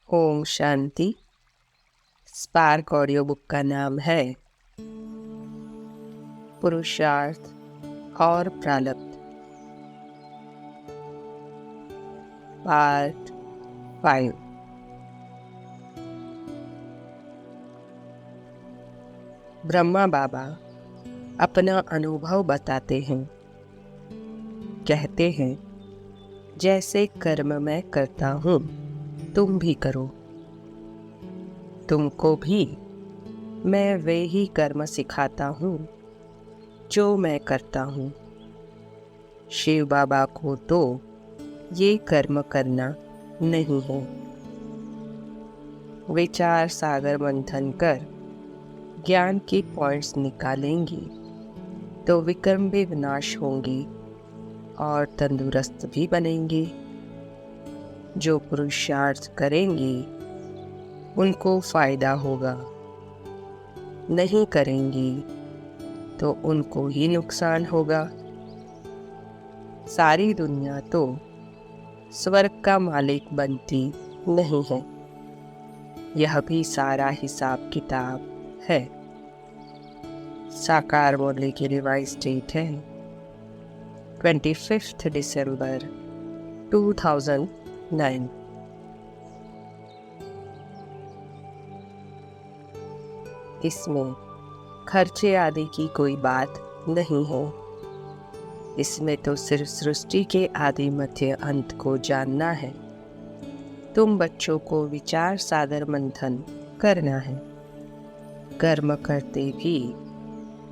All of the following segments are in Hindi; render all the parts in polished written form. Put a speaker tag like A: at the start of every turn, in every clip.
A: Om Shanti. Spark audio book का नाम है पुरुषार्थ और प्रारब्ध, पार्ट 5। ब्रह्मा बाबा अपना अनुभव बताते हैं। कहते हैं, जैसे कर्म मैं करता हूँ तुम भी करो। तुमको भी मैं वे ही कर्म सिखाता हूँ जो मैं करता हूँ। शिव बाबा को तो ये कर्म करना नहीं है। विचार सागर मंथन कर ज्ञान के पॉइंट्स निकालेंगे तो विक्रम भी विनाश होंगे और तंदुरुस्त भी बनेंगे। जो पुरुषार्थ करेंगे उनको फायदा होगा, नहीं करेंगे तो उनको ही नुकसान होगा। सारी दुनिया तो स्वर्ग का मालिक बनती नहीं है। यह भी सारा हिसाब किताब है। साकार मुरली की रिवाइज डेट है 25 दिसंबर 2009। इसमें खर्चे आदि की कोई बात नहीं है। इसमें तो सिर्फ सृष्टि के आदि मध्य अंत को जानना है। तुम बच्चों को विचार सागर मंथन करना है। कर्म करते भी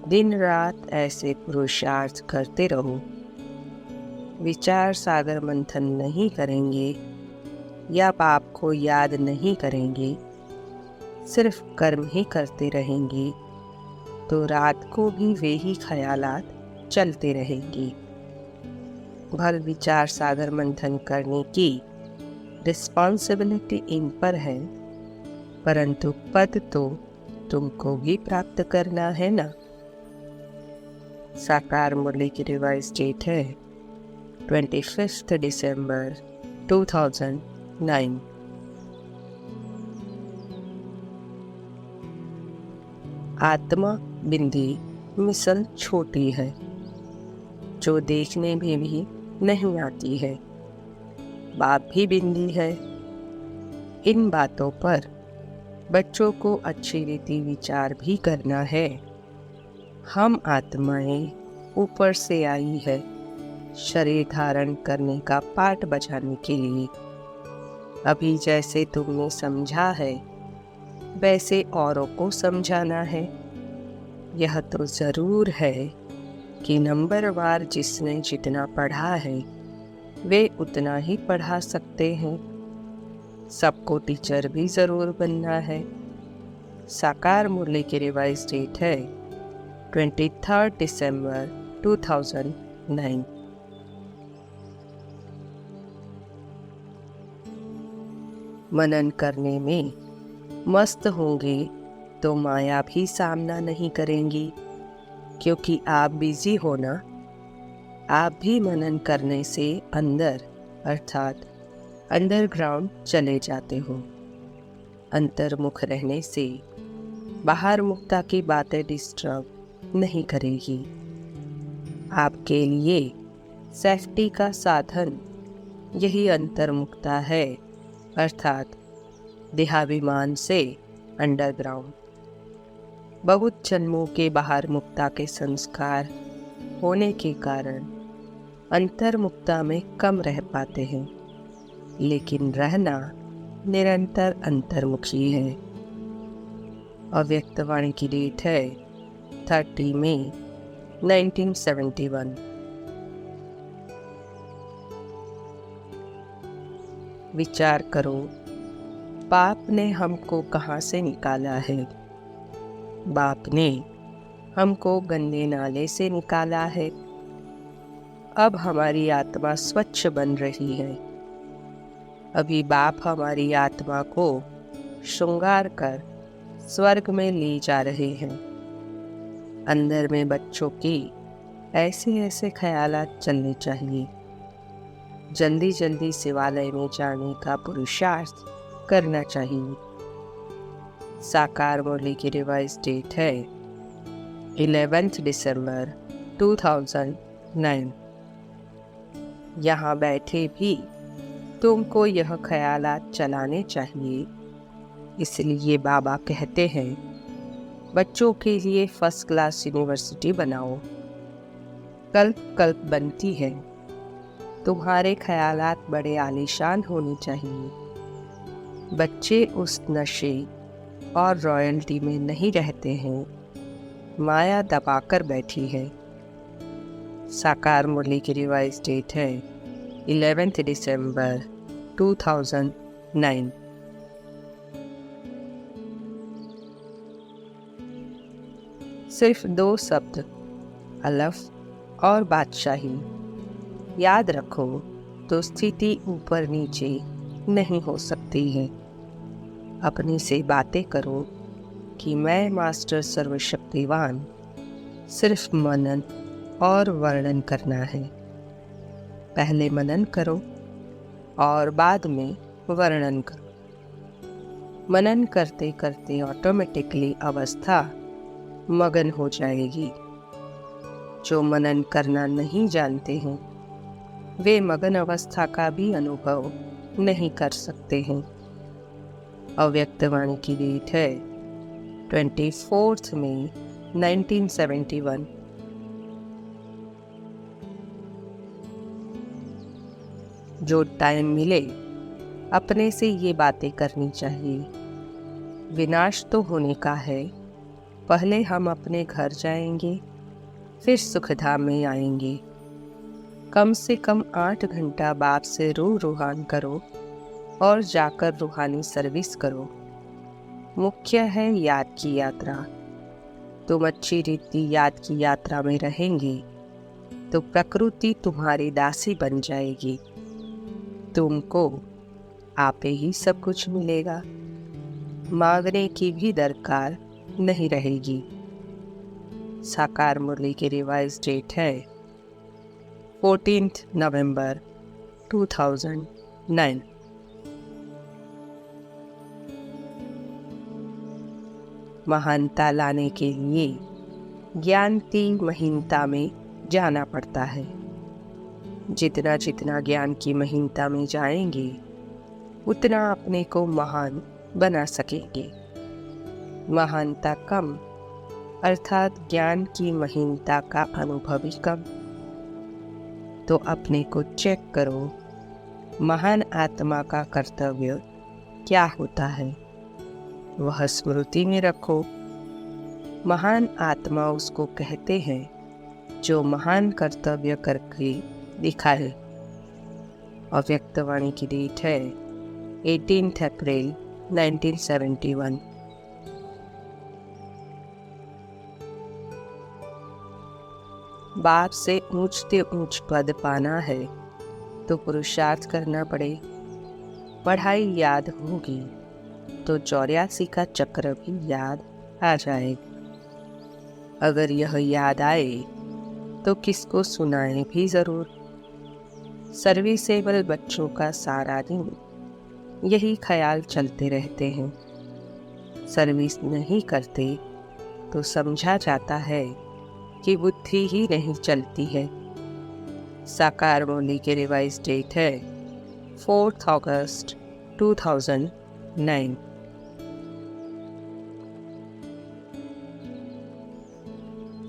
A: दिन रात ऐसे पुरुषार्थ करते रहो। विचार सागर मंथन नहीं करेंगे या पाप को याद नहीं करेंगे, सिर्फ कर्म ही करते रहेंगे तो रात को भी वे ही ख्यालात चलते रहेंगे। भल विचार सागर मंथन करने की रिस्पॉन्सिबिलिटी इन पर है, परंतु पद तो तुमको भी प्राप्त करना है ना। साकार मुरली की रिवाइज डेट है 25 दिसंबर 2009। आत्मा बिंदी मिसल छोटी है जो देखने में भी नहीं आती है। बाप भी बिंदी है। इन बातों पर बच्चों को अच्छी रीति विचार भी करना है। हम आत्माएं ऊपर से आई है शरीर धारण करने का पाठ बजाने के लिए। अभी जैसे तुमने समझा है वैसे औरों को समझाना है। यह तो जरूर है कि नंबरवार जिसने जितना पढ़ा है वे उतना ही पढ़ा सकते हैं। सबको टीचर भी जरूर बनना है। साकार मुरली की रिवाइज डेट है 23 दिसंबर 2009। मनन करने में मस्त होंगे तो माया भी सामना नहीं करेंगी, क्योंकि आप बिजी हो ना। आप भी मनन करने से अंदर अर्थात अंडरग्राउंड चले जाते हो। अंतर्मुख रहने से बाहर मुक्ता की बातें डिस्टर्ब नहीं करेगी। आपके लिए सेफ्टी का साधन यही अंतर्मुक्ता है, अर्थात देहाभिमान से अंडरग्राउंड। बहुत जन्मों के बाहर मुक्ता के संस्कार होने के कारण अंतर्मुक्ता में कम रह पाते हैं, लेकिन रहना निरंतर अंतर्मुखी है। अव्यक्त वाणी की डेट है 30 मई 1971। विचार करो, बाप ने हमको कहाँ से निकाला है? बाप ने हमको गंदे नाले से निकाला है। अब हमारी आत्मा स्वच्छ बन रही है। अभी बाप हमारी आत्मा को श्रृंगार कर स्वर्ग में ले जा रहे हैं। अंदर में बच्चों की ऐसे ऐसे ख्यालात चलने चाहिए। जल्दी जल्दी शिवालय में जाने का पुरुषार्थ करना चाहिए। साकार मुरली की रिवाइज डेट है 11 दिसंबर 2009। यहाँ बैठे भी तुमको यह ख्यालात चलाने चाहिए। इसलिए बाबा कहते हैं बच्चों के लिए फर्स्ट क्लास यूनिवर्सिटी बनाओ। कल्प कल्प बनती है। तुम्हारे ख्यालात बड़े आलीशान होने चाहिए। बच्चे उस नशे और रॉयल्टी में नहीं रहते हैं। माया दबाकर बैठी है। साकार मुरली की रिवाइज डेट है 11 दिसंबर 2009। सिर्फ 2 शब्द, अलफ और बादशाही याद रखो तो स्थिति ऊपर नीचे नहीं हो सकती है। अपने से बातें करो कि मैं मास्टर सर्वशक्तिवान। सिर्फ मनन और वर्णन करना है। पहले मनन करो और बाद में वर्णन करो। मनन करते करते ऑटोमेटिकली अवस्था मगन हो जाएगी। जो मनन करना नहीं जानते हैं वे मगन अवस्था का भी अनुभव नहीं कर सकते हैं। अव्यक्त वाणी की डेट है 24 मई 1971। जो टाइम मिले अपने से ये बातें करनी चाहिए। विनाश तो होने का है। पहले हम अपने घर जाएंगे, फिर सुखधाम में आएंगे। कम से कम 8 घंटा बाप से रूहान करो और जाकर रूहानी सर्विस करो। मुख्य है याद की यात्रा। तुम अच्छी रीति याद की यात्रा में रहेंगे तो प्रकृति तुम्हारी दासी बन जाएगी। तुमको आपे ही सब कुछ मिलेगा। मांगने की भी दरकार नहीं रहेगी। साकार मुरली की रिवाइज डेट है 14 नवंबर 2009। महानता लाने के लिए ज्ञान की महीनता में जाना पड़ता है। जितना जितना ज्ञान की महीनता में जाएंगे उतना अपने को महान बना सकेंगे। महानता कम अर्थात ज्ञान की महीनता का अनुभव ही कम। तो अपने को चेक करो, महान आत्मा का कर्तव्य क्या होता है वह स्मृति में रखो। महान आत्मा उसको कहते हैं जो महान कर्तव्य करके दिखाए। अव्यक्त वाणी की डेट है 18 अप्रैल 1971। बाप से ऊंचते ऊंच पद पाना है तो पुरुषार्थ करना पड़े। पढ़ाई याद होगी तो 84 का चक्र भी याद आ जाएगा। अगर यह याद आए तो किसको सुनाए भी जरूर। सर्विसेबल बच्चों का सारा दिन यही ख्याल चलते रहते हैं। सर्विस नहीं करते तो समझा जाता है कि बुद्धि ही नहीं चलती है। साकार मुरली की रिवाइज डेट है 4 अगस्त 2009।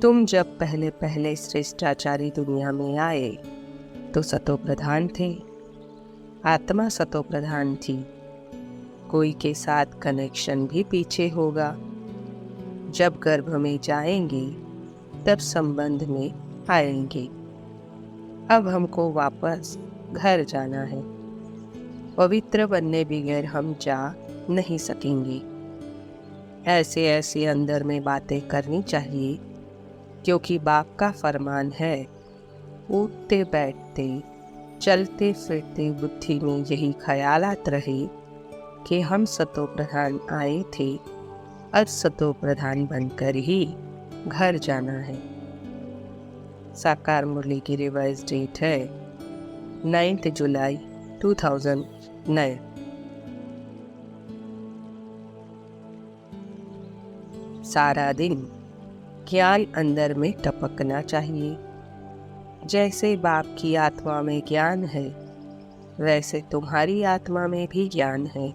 A: तुम जब पहले पहले श्रेष्ठाचारी दुनिया में आए तो सतो प्रधान थे। आत्मा सतो प्रधान थी। कोई के साथ कनेक्शन भी पीछे होगा। जब गर्भ में जाएंगे तब संबंध में आएंगे। अब हमको वापस घर जाना है। पवित्र बनने बगैर हम जा नहीं सकेंगे। ऐसे ऐसे अंदर में बातें करनी चाहिए क्योंकि बाप का फरमान है उठते बैठते चलते फिरते बुद्धि में यही ख्यालात रहे कि हम सतो प्रधान आए थे, अब सतो प्रधान बनकर ही घर जाना है। साकार मुरली की रिवाइज डेट है 9 जुलाई 2009। सारा दिन ज्ञान अंदर में टपकना चाहिए। जैसे बाप की आत्मा में ज्ञान है, वैसे तुम्हारी आत्मा में भी ज्ञान है।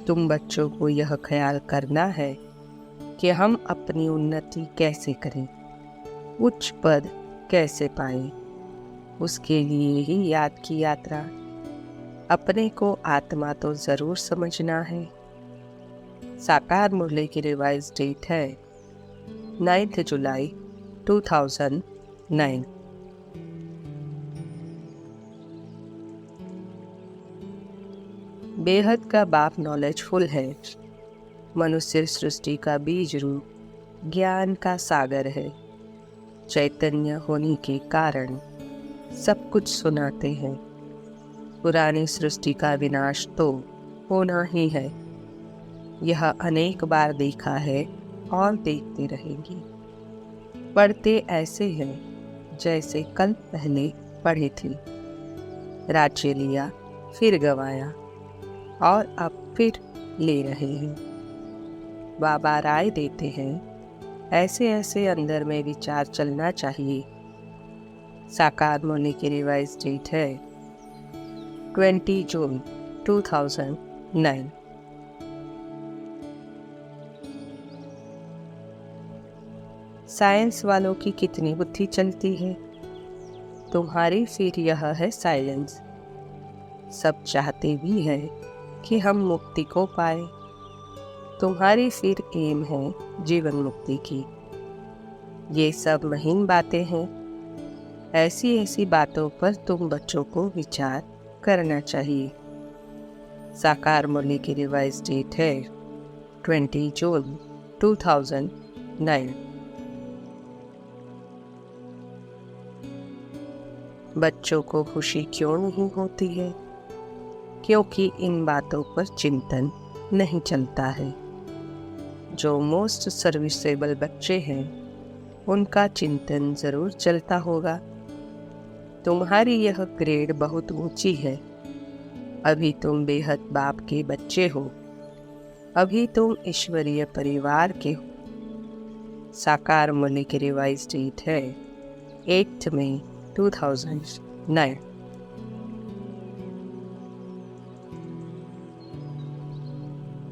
A: तुम बच्चों को यह ख्याल करना है कि हम अपनी उन्नति कैसे करें, उच्च पद कैसे पाएं। उसके लिए ही याद की यात्रा। अपने को आत्मा तो जरूर समझना है। साकार मुरली की रिवाइज डेट है 9 जुलाई 2009। बेहद का बाप नॉलेजफुल है। मनुष्य सृष्टि का बीज रूप ज्ञान का सागर है। चैतन्य होने के कारण सब कुछ सुनाते हैं। पुरानी सृष्टि का विनाश तो होना ही है, यह अनेक बार देखा है और देखते रहेंगे। पढ़ते ऐसे हैं जैसे कल पहले पढ़े थे। राज्य लिया, फिर गवाया और अब फिर ले रहे हैं। बाबा राय देते हैं, ऐसे ऐसे अंदर में विचार चलना चाहिए। साकार मुरली की रिवाइज डेट है 20 जून 2009। साइंस वालों की कितनी बुद्धि चलती है। तुम्हारी फिर यह है साइलेंस। सब चाहते भी है कि हम मुक्ति को पाए। तुम्हारी फिर एम है जीवन मुक्ति की। ये सब महीन बातें हैं। ऐसी ऐसी बातों पर तुम बच्चों को विचार करना चाहिए। साकार मुरली की रिवाइज डेट है 20 जून 2009। बच्चों को खुशी क्यों नहीं होती है? क्योंकि इन बातों पर चिंतन नहीं चलता है। जो मोस्ट सर्विसेबल बच्चे हैं, उनका चिंतन जरूर चलता होगा। तुम्हारी यह ग्रेड बहुत ऊंची है। अभी तुम बेहद बाप के बच्चे हो। अभी तुम ईश्वरीय परिवार के हो। साकार मुरली की रिवाइज डेट है 8 मई 2009।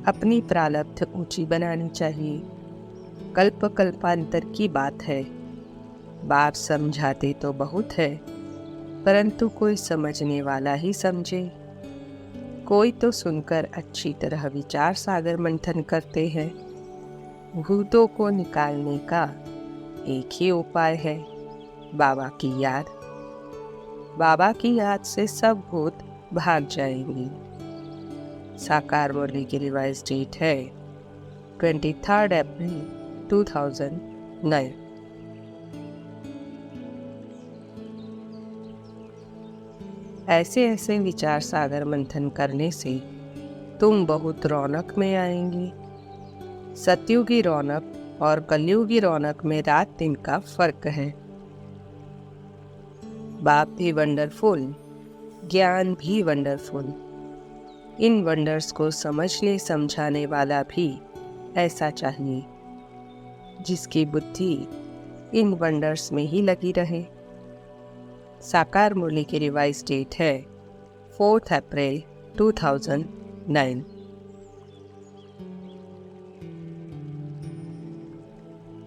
A: अपनी प्रारब्ध ऊंची बनानी चाहिए। कल्प कल्पांतर की बात है। बाप समझाते तो बहुत है, परंतु कोई समझने वाला ही समझे। कोई तो सुनकर अच्छी तरह विचार सागर मंथन करते हैं। भूतों को निकालने का एक ही उपाय है, बाबा की याद। बाबा की याद से सब भूत भाग जाएंगे। साकार मुरली की रिवाइज डेट है 23 अप्रैल 2009। ऐसे ऐसे विचार सागर मंथन करने से तुम बहुत रौनक में आएंगी। सतयुगी रौनक और कलयुगी रौनक में रात दिन का फर्क है। बाप भी वंडरफुल, ज्ञान भी वंडरफुल। इन वंडर्स को समझने समझाने वाला भी ऐसा चाहिए, जिसकी बुद्धि इन वंडर्स में ही लगी रहे। साकार मुरली की रिवाइज डेट है 4 अप्रैल 2009।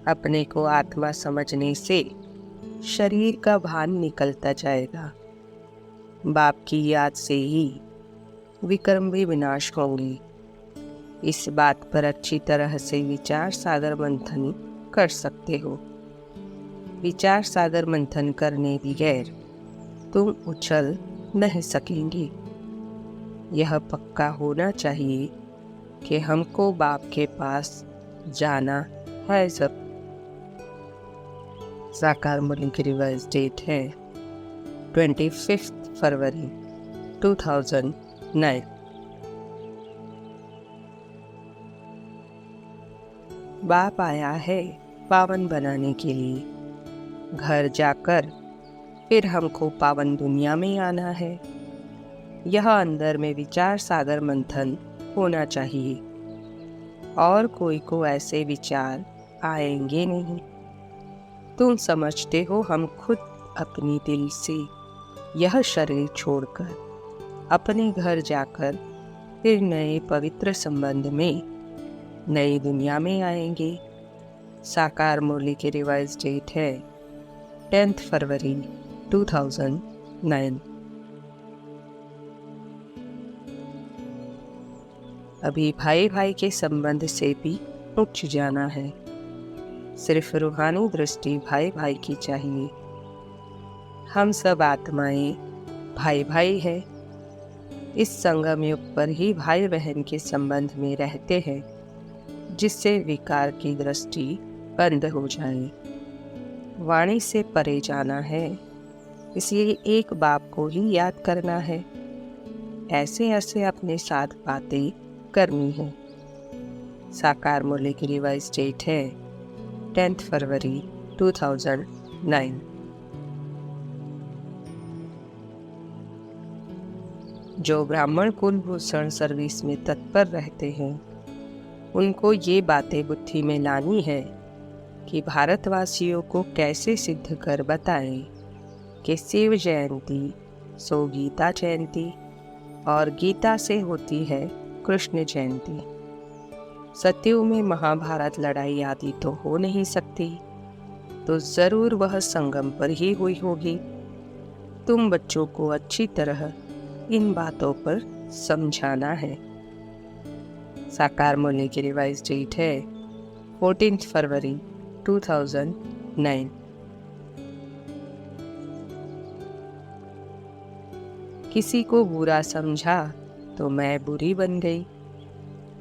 A: अपने को आत्मा समझने से शरीर का भान निकलता जाएगा। बाप की याद से ही विक्रम भी विनाश होंगे। इस बात पर अच्छी तरह से विचार सागर मंथन कर सकते हो। विचार सागर मंथन करने बगैर तुम उछल नहीं सकेंगे। यह पक्का होना चाहिए कि हमको बाप के पास जाना है। सब साकार मुरली की रिवाइज डेट है 25 फरवरी 2009। बाप आया है पावन बनाने के लिए। घर जाकर फिर हमको पावन दुनिया में आना है। यह अंदर में विचार सागर मंथन होना चाहिए और कोई को ऐसे विचार आएंगे नहीं। तुम समझते हो हम खुद अपनी दिल से यह शरीर छोड़कर अपने घर जाकर फिर नए पवित्र संबंध में नई दुनिया में आएंगे। साकार मुरली की रिवाइज डेट है 10 फरवरी 2009। अभी भाई भाई के संबंध से भी उठ जाना है। सिर्फ रूहानी दृष्टि भाई भाई की चाहिए। हम सब आत्माएं भाई भाई हैं। इस संगम युग पर ही भाई बहन के संबंध में रहते हैं, जिससे विकार की दृष्टि बंद हो जाए। वाणी से परे जाना है, इसलिए एक बाप को ही याद करना है। ऐसे ऐसे अपने साथ बातें करनी है। साकार मुरली की रिवाइज डेट है 10 फरवरी 2009। जो ब्राह्मण कुलभूषण सर्विस में तत्पर रहते हैं, उनको ये बातें बुद्धि में लानी है कि भारतवासियों को कैसे सिद्ध कर बताएं कि शिव जयंती सो गीता जयंती और गीता से होती है कृष्ण जयंती। सतयुग में महाभारत लड़ाई आदि तो हो नहीं सकती, तो जरूर वह संगम पर ही हुई होगी। तुम बच्चों को अच्छी तरह इन बातों पर समझाना है। साकार मुरली की रिवाइज डेट है 14 फरवरी 2009। किसी को बुरा समझा तो मैं बुरी बन गई,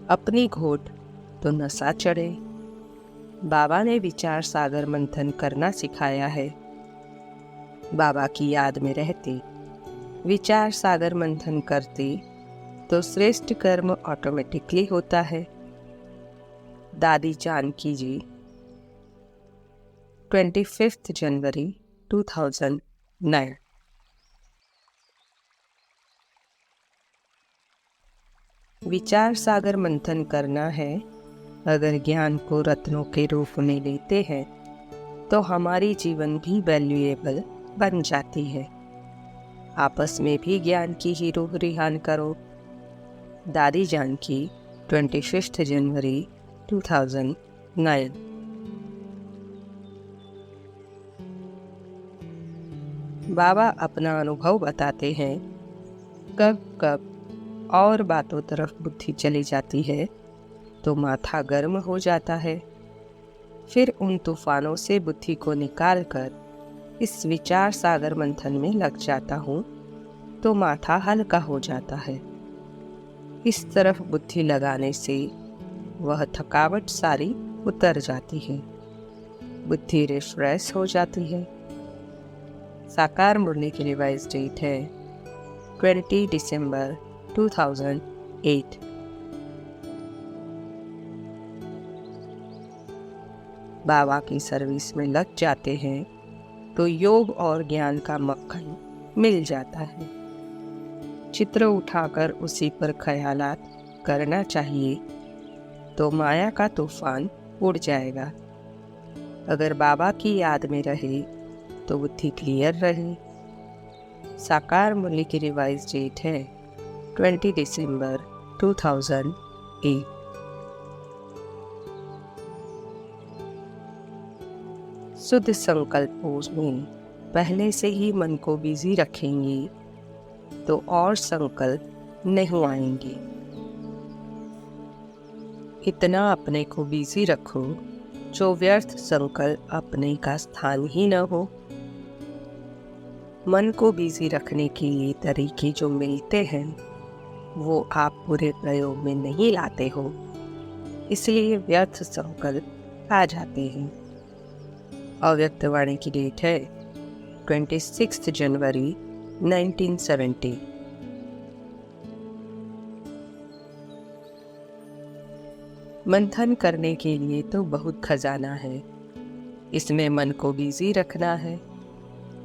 A: अपनी घोट तो नशा चढ़े। बाबा ने विचार सागर मंथन करना सिखाया है। बाबा की याद में रहते विचार सागर मंथन करते तो श्रेष्ठ कर्म ऑटोमेटिकली होता है। दादी जानकी जी 25 जनवरी 2009। विचार सागर मंथन करना है। अगर ज्ञान को रत्नों के रूप में लेते हैं तो हमारी जीवन भी वैल्यूएबल बन जाती है। आपस में भी ज्ञान की ही रूह रिहान करो। दादी जानकी 25 जनवरी 2009। बाबा अपना अनुभव बताते हैं। कब कब और बातों तरफ बुद्धि चली जाती है तो माथा गर्म हो जाता है। फिर उन तूफानों से बुद्धि को निकालकर इस विचार सागर मंथन में लग जाता हूँ तो माथा हल्का हो जाता है। इस तरफ बुद्धि लगाने से वह थकावट सारी उतर जाती है, बुद्धि रिफ्रेश हो जाती है। साकार मुरली की रिवाइज डेट है 20 दिसंबर 2008। बाबा की सर्विस में लग जाते हैं तो योग और ज्ञान का मक्खन मिल जाता है। चित्र उठाकर उसी पर ख्यालात करना चाहिए तो माया का तूफान उड़ जाएगा। अगर बाबा की याद में रहे तो बुद्धि क्लियर रहे। साकार मुरली की रिवाइज डेट है 20 दिसंबर 2008। शुद्ध संकल्पों में पहले से ही मन को बिजी रखेंगे तो और संकल्प नहीं आएंगे। इतना अपने को बिजी रखो जो व्यर्थ संकल्प अपने का स्थान ही न हो। मन को बिजी रखने के लिए तरीके जो मिलते हैं वो आप पूरे प्रयोग में नहीं लाते हो, इसलिए व्यर्थ संकल्प आ जाते हैं। अव्यक्त वाणी की डेट है 26 जनवरी 1970। मंथन करने के लिए तो बहुत खजाना है, इसमें मन को बिजी रखना है।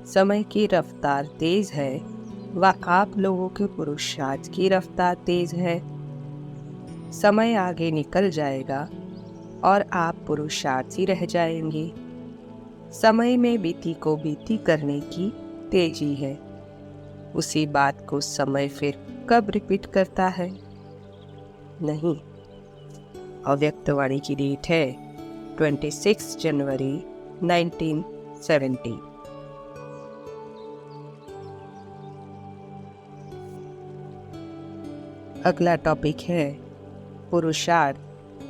A: समय की रफ्तार तेज है व आप लोगों के पुरुषार्थ की रफ्तार तेज है। समय आगे निकल जाएगा और आप पुरुषार्थी रह जाएंगे। समय में बीती को बीती करने की तेजी है। उसी बात को समय फिर कब रिपीट करता है? नहीं। अव्यक्तवाणी की डेट है 26 जनवरी 1970। अगला टॉपिक है पुरुषार्थ,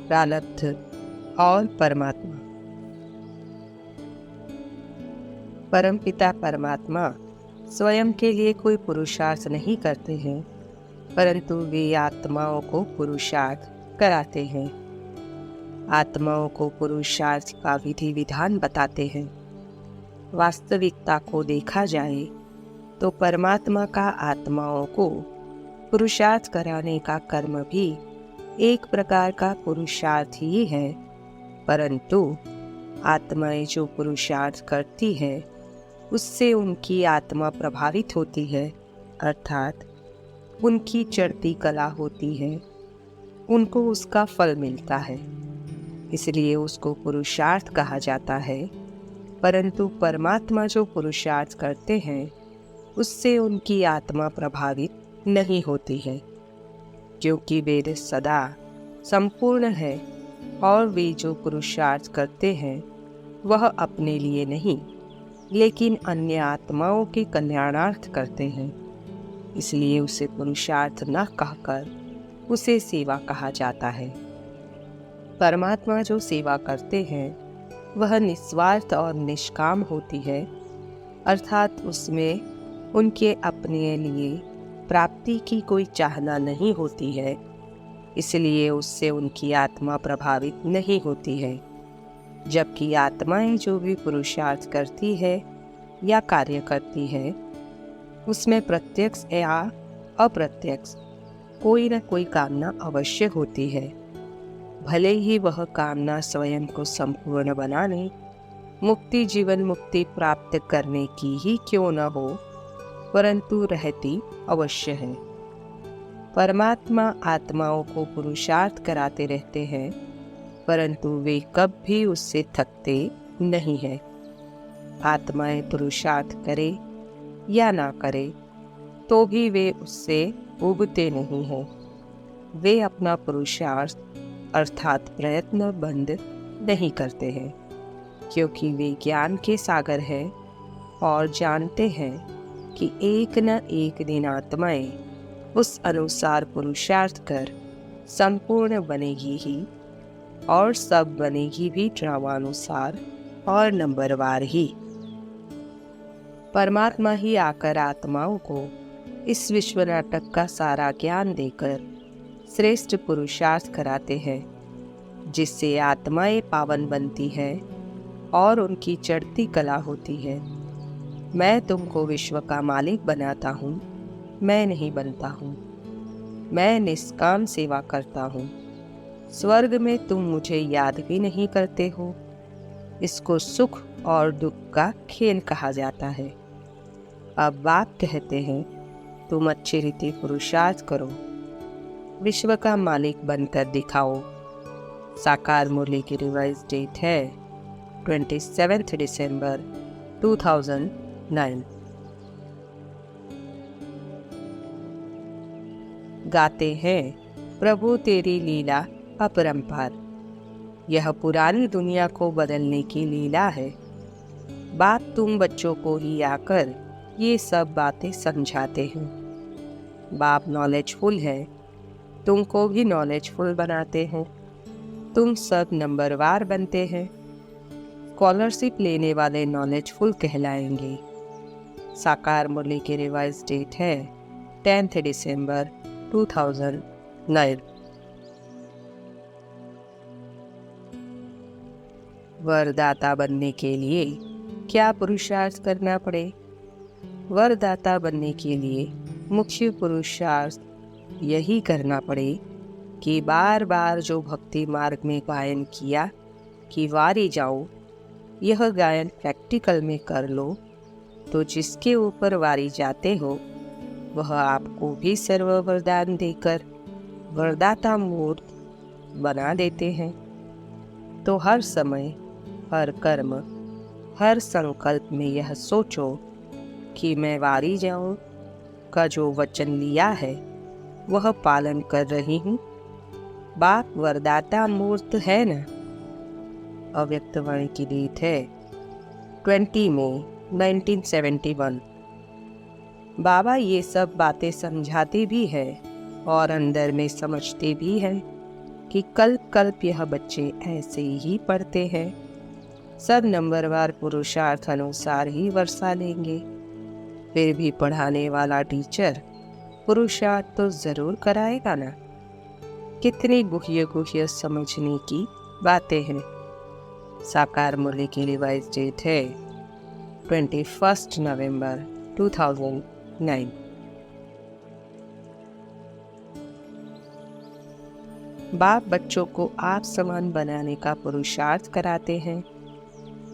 A: प्रारब्ध और परमात्मा। परमपिता परमात्मा स्वयं के लिए कोई पुरुषार्थ नहीं करते हैं, परंतु वे आत्माओं को पुरुषार्थ कराते हैं। आत्माओं को पुरुषार्थ का विधि विधान बताते हैं। वास्तविकता को देखा जाए तो परमात्मा का आत्माओं को पुरुषार्थ कराने का कर्म भी एक प्रकार का पुरुषार्थ ही है, परंतु आत्माएं जो पुरुषार्थ करती है उससे उनकी आत्मा प्रभावित होती है, अर्थात उनकी चढ़ती कला होती है, उनको उसका फल मिलता है, इसलिए उसको पुरुषार्थ कहा जाता है। परंतु परमात्मा जो पुरुषार्थ करते हैं उससे उनकी आत्मा प्रभावित नहीं होती है, क्योंकि वे सदा संपूर्ण है और वे जो पुरुषार्थ करते हैं वह अपने लिए नहीं लेकिन अन्य आत्माओं के कल्याणार्थ करते हैं, इसलिए उसे पुरुषार्थ न कहकर उसे सेवा कहा जाता है। परमात्मा जो सेवा करते हैं वह निस्वार्थ और निष्काम होती है, अर्थात उसमें उनके अपने लिए प्राप्ति की कोई चाहना नहीं होती है, इसलिए उससे उनकी आत्मा प्रभावित नहीं होती है। जबकि आत्माएं जो भी पुरुषार्थ करती है या कार्य करती है उसमें प्रत्यक्ष या अप्रत्यक्ष कोई न कोई कामना अवश्य होती है, भले ही वह कामना स्वयं को संपूर्ण बनाने, मुक्ति जीवन मुक्ति प्राप्त करने की ही क्यों न हो, परंतु रहती अवश्य है। परमात्मा आत्माओं को पुरुषार्थ कराते रहते हैं, परंतु वे कब भी उससे थकते नहीं हैं। आत्माएं पुरुषार्थ करे या ना करे तो भी वे उससे उबते नहीं हैं। वे अपना पुरुषार्थ अर्थात प्रयत्न बंद नहीं करते हैं, क्योंकि वे ज्ञान के सागर हैं और जानते हैं कि एक न एक दिन आत्माएं उस अनुसार पुरुषार्थ कर संपूर्ण बनेगी ही, और सब बनेगी भी क्रमानुसार और नंबरवार ही। परमात्मा ही आकर आत्माओं को इस विश्व नाटक का सारा ज्ञान देकर श्रेष्ठ पुरुषार्थ कराते हैं, जिससे आत्माएं पावन बनती हैं और उनकी चढ़ती कला होती है। मैं तुमको विश्व का मालिक बनाता हूँ, मैं नहीं बनता हूँ। मैं निष्काम सेवा करता हूँ। स्वर्ग में तुम मुझे याद भी नहीं करते हो। इसको सुख और दुख का खेल कहा जाता है। अब बाप कहते हैं तुम अच्छी रीति पुरुषार्थ करो, विश्व का मालिक बनकर दिखाओ। साकार मुरली की रिवाइज डेट है 27 दिसंबर 2009। गाते हैं प्रभु तेरी लीला अपरंपार। यह पुरानी दुनिया को बदलने की लीला है। बाप तुम बच्चों को ही आकर ये सब बातें समझाते हैं। बाप नॉलेजफुल है, तुमको भी नॉलेजफुल बनाते हैं। तुम सब नंबरवार बनते हैं। स्कॉलरशिप लेने वाले नॉलेजफुल कहलाएंगे। साकार मुरली की रिवाइज डेट है 10 दिसंबर 2009। वरदाता बनने के लिए क्या पुरुषार्थ करना पड़े? वरदाता बनने के लिए मुख्य पुरुषार्थ यही करना पड़े कि बार बार जो भक्ति मार्ग में गायन किया कि वारी जाओ, यह गायन प्रैक्टिकल में कर लो, तो जिसके ऊपर वारी जाते हो वह आपको भी सर्व वरदान देकर वरदाता मूर्त बना देते हैं। तो हर समय, हर कर्म, हर संकल्प में यह सोचो कि मैं वारी जाऊं का जो वचन लिया है वह पालन कर रही हूँ। बाप वरदाता मूर्त है न। अव्यक्त वाणी की डेट है 20 मई 1971। बाबा ये सब बातें समझाते भी है और अंदर में समझते भी हैं कि कल्प कल्प यह बच्चे ऐसे ही पढ़ते हैं। सब नंबरवार पुरुषार्थ अनुसार ही वर्षा लेंगे। फिर भी पढ़ाने वाला टीचर पुरुषार्थ तो जरूर कराएगा ना। कितनी गुह्य गुह्य समझने की बातें हैं। साकार मुरली की रिवाइज डेट है 21 नवंबर 2009। बाप बच्चों को आप समान बनाने का पुरुषार्थ कराते हैं।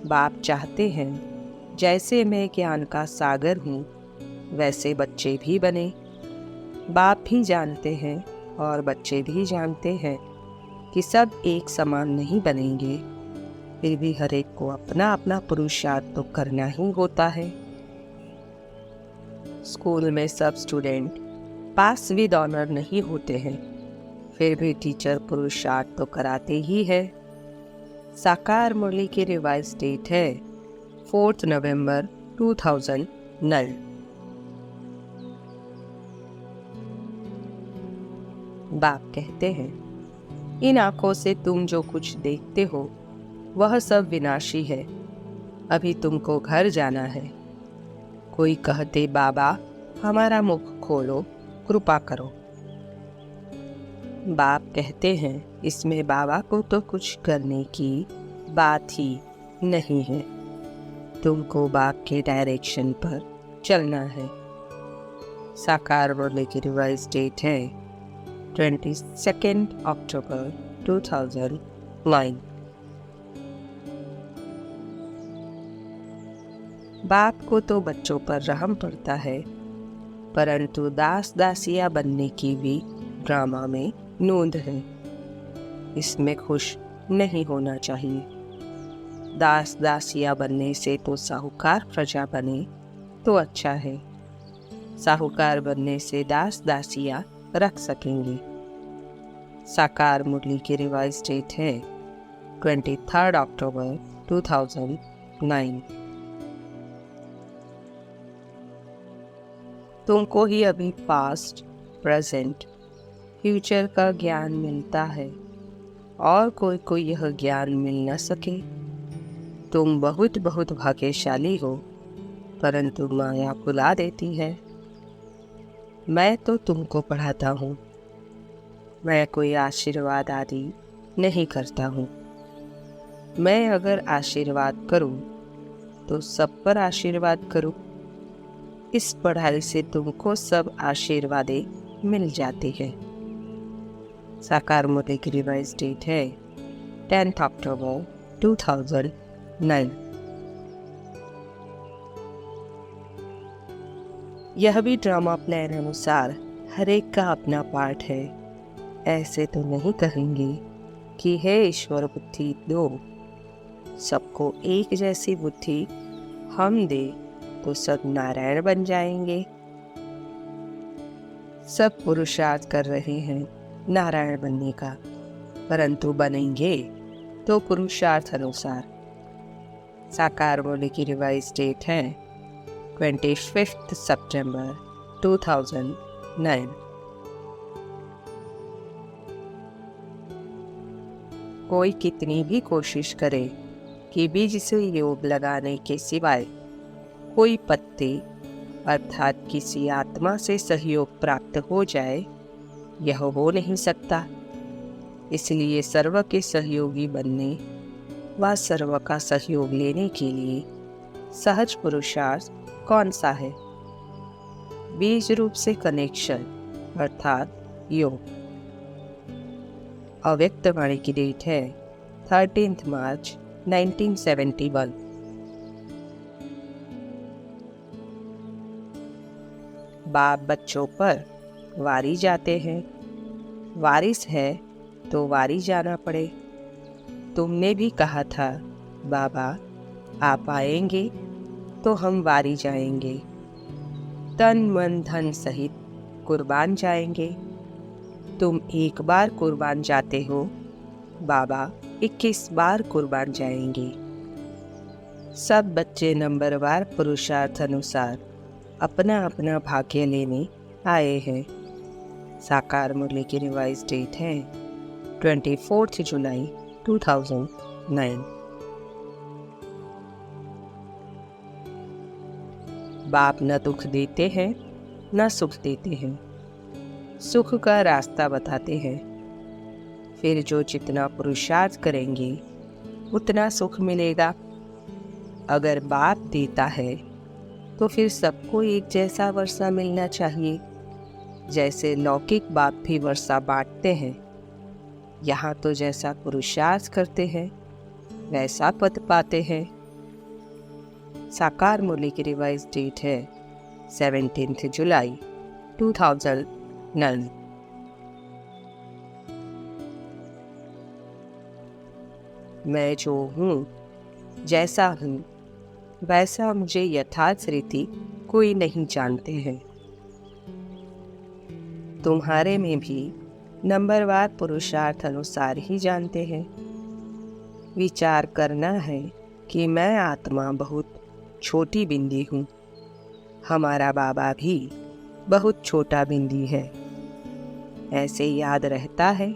A: बाप चाहते हैं जैसे मैं ज्ञान का सागर हूँ वैसे बच्चे भी बने। बाप भी जानते हैं और बच्चे भी जानते हैं कि सब एक समान नहीं बनेंगे। फिर भी हर एक को अपना अपना पुरुषार्थ तो करना ही होता है। स्कूल में सब स्टूडेंट पास विद ऑनर नहीं होते हैं, फिर भी टीचर पुरुषार्थ तो कराते ही है। साकार मुरली की रिवाइज डेट है 4 नवंबर 2009। बाप कहते हैं, इन आंखों से तुम जो कुछ देखते हो वह सब विनाशी है। अभी तुमको घर जाना है। कोई कहते, बाबा हमारा मुख खोलो, कृपा करो। बाप कहते हैं, इसमें बाबा को तो कुछ करने की बात ही नहीं है। तुमको बाप के डायरेक्शन पर चलना है। साकार मुरली की रिवाइज डेट है 22 अक्टूबर 2009। बाप को तो बच्चों पर रहम पड़ता है, परंतु दास दासिया बनने की भी ड्रामा में नोंद है। इसमें खुश नहीं होना चाहिए। दास दासिया बनने से तो साहूकार प्रजा बने तो अच्छा है। साहूकार बनने से दास दासिया रख सकेंगे। साकार मुरली की रिवाइज डेट है 23 अक्टूबर 2009। तुमको ही अभी पास्ट, प्रेजेंट, फ्यूचर का ज्ञान मिलता है और कोई को यह ज्ञान मिल न सके। तुम बहुत बहुत भाग्यशाली हो, परंतु माया भुला देती है। मैं तो तुमको पढ़ाता हूँ। मैं कोई आशीर्वाद आदि नहीं करता हूँ। मैं अगर आशीर्वाद करूँ तो सब पर आशीर्वाद करूँ। इस पढ़ाई से तुमको सब आशीर्वादें मिल जाती है। साकार मुरली की रिवाइज डेट है 10 अक्टूबर 2009। यह भी ड्रामा प्लान अनुसार हर एक का अपना पार्ट है। ऐसे तो नहीं कहेंगे कि हे ईश्वर बुद्धि दो। सबको एक जैसी बुद्धि हम दे तो सब नारायण बन जाएंगे। सब पुरुषार्थ कर रहे हैं नारायण बनने का, परंतु बनेंगे तो पुरुषार्थ अनुसार। साकार मुरली की रिवाइज डेट है 25 सितंबर 2009। कोई कितनी भी कोशिश करे कि बीज से योग लगाने के सिवाय कोई पत्ते अर्थात किसी आत्मा से सहयोग प्राप्त हो जाए, यह हो नहीं सकता। इसलिए सर्व के सहयोगी बनने व सर्व का सहयोग लेने के लिए सहज पुरुषार्थ कौन सा है? बीज रूप से कनेक्शन अर्थात योग। अव्यक्त वाणी की डेट है 13 मार्च 1971। बाप बच्चों पर वारी जाते हैं। वारिस है तो वारी जाना पड़े। तुमने भी कहा था बाबा आप आएंगे तो हम वारी जाएंगे, तन मन धन सहित कुर्बान जाएंगे। तुम एक बार कुर्बान जाते हो, बाबा 21 बार कुर्बान जाएंगे। सब बच्चे नंबरवार पुरुषार्थ अनुसार अपना अपना भाग्य लेने आए हैं। साकार मुरली की रिवाइज डेट है 24 जुलाई 2009। बाप न दुख देते हैं न सुख देते हैं, सुख का रास्ता बताते हैं। फिर जो जितना पुरुषार्थ करेंगे उतना सुख मिलेगा। अगर बाप देता है तो फिर सबको एक जैसा वर्षा मिलना चाहिए, जैसे लौकिक बाप भी वर्षा बांटते हैं। यहाँ तो जैसा पुरुषार्थ करते हैं वैसा पद पाते हैं। साकार मुरली की रिवाइज डेट है 17 जुलाई 2009। मैं जो हूँ, जैसा हूँ वैसा मुझे यथार्थ रीति कोई नहीं जानते हैं। तुम्हारे में भी नंबरवार पुरुषार्थ अनुसार ही जानते हैं। विचार करना है कि मैं आत्मा बहुत छोटी बिंदी हूँ, हमारा बाबा भी बहुत छोटा बिंदी है। ऐसे याद रहता है।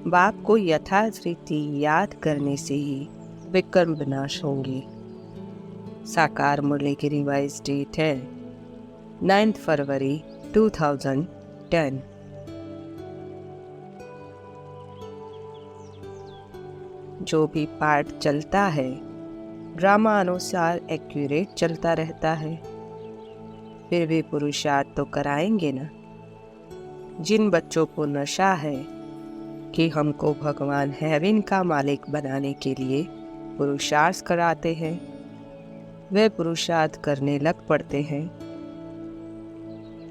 A: बाप को यथार्थ रीति याद करने से ही विकर्म विनाश होंगे। साकार मुरली की रिवाइज डेट है 9 फरवरी 2010। जो भी पाठ चलता है ड्रामा अनुसार एक्यूरेट चलता रहता है। फिर भी पुरुषार्थ तो कराएंगे ना। जिन बच्चों को नशा है कि हमको भगवान हेवन का मालिक बनाने के लिए पुरुषार्थ कराते हैं, वे पुरुषार्थ करने लग पड़ते हैं।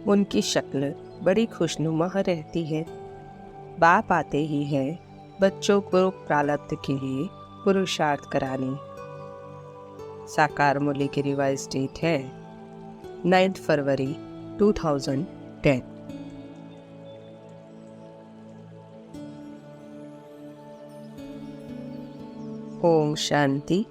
A: उनकी शक्ल बड़ी खुशनुमा रहती है। बाप आते ही है बच्चों को प्रारब्ध के लिए पुरुषार्थ कराने। साकार मुरली की रिवाइज डेट है 9 फरवरी 2010। ओम शांति।